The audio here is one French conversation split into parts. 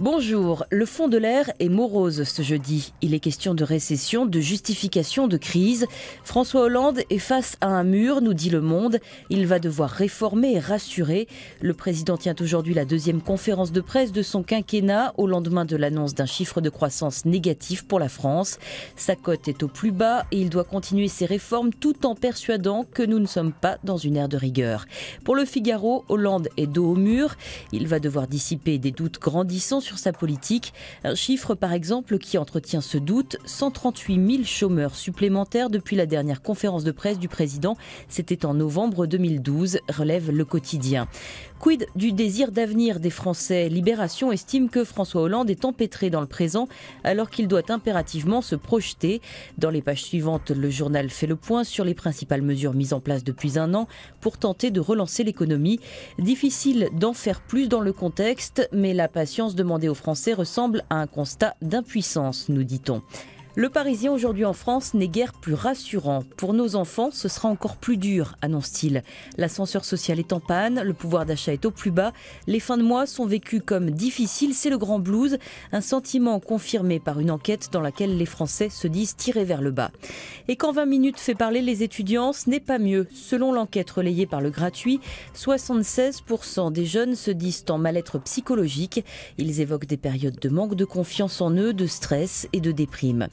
Bonjour, le fond de l'air est morose ce jeudi. Il est question de récession, de justification, de crise. François Hollande est face à un mur, nous dit Le Monde. Il va devoir réformer et rassurer. Le président tient aujourd'hui la deuxième conférence de presse de son quinquennat au lendemain de l'annonce d'un chiffre de croissance négatif pour la France. Sa cote est au plus bas et il doit continuer ses réformes tout en persuadant que nous ne sommes pas dans une ère de rigueur. Pour Le Figaro, Hollande est dos au mur. Il va devoir dissiper des doutes grandissants sur sa politique. Un chiffre par exemple qui entretient ce doute, 138 000 chômeurs supplémentaires depuis la dernière conférence de presse du président. C'était en novembre 2012, relève Le Quotidien. Quid du désir d'avenir des Français? Libération estime que François Hollande est empêtré dans le présent alors qu'il doit impérativement se projeter. Dans les pages suivantes, le journal fait le point sur les principales mesures mises en place depuis un an pour tenter de relancer l'économie. Difficile d'en faire plus dans le contexte, mais la patience demandée aux Français ressemble à un constat d'impuissance, nous dit-on. Le Parisien aujourd'hui en France n'est guère plus rassurant. Pour nos enfants, ce sera encore plus dur, annonce-t-il. L'ascenseur social est en panne, le pouvoir d'achat est au plus bas, les fins de mois sont vécues comme difficiles, c'est le grand blues, un sentiment confirmé par une enquête dans laquelle les Français se disent tirés vers le bas. Et quand 20 minutes fait parler les étudiants, ce n'est pas mieux. Selon l'enquête relayée par Le Gratuit, 76% des jeunes se disent en mal-être psychologique. Ils évoquent des périodes de manque de confiance en eux, de stress et de déprime.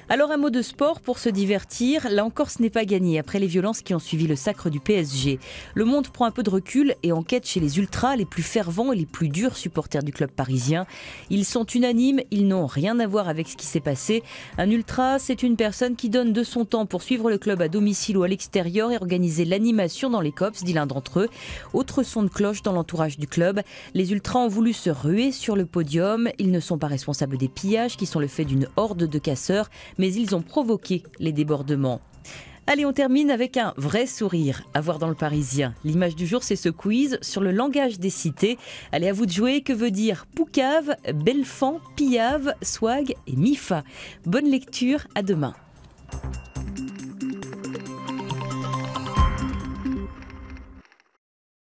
Alors un mot de sport pour se divertir. Là encore, ce n'est pas gagné après les violences qui ont suivi le sacre du PSG. Le Monde prend un peu de recul et enquête chez les ultras, les plus fervents et les plus durs supporters du club parisien. Ils sont unanimes, ils n'ont rien à voir avec ce qui s'est passé. Un ultra, c'est une personne qui donne de son temps pour suivre le club à domicile ou à l'extérieur et organiser l'animation dans les COPS, dit l'un d'entre eux. Autre son de cloche dans l'entourage du club. Les ultras ont voulu se ruer sur le podium. Ils ne sont pas responsables des pillages qui sont le fait d'une horde de casseurs, mais ils ont provoqué les débordements. Allez, on termine avec un vrai sourire à voir dans Le Parisien. L'image du jour, c'est ce quiz sur le langage des cités. Allez, à vous de jouer. Que veut dire poucave, belfan, pillave, swag et mifa? Bonne lecture, à demain.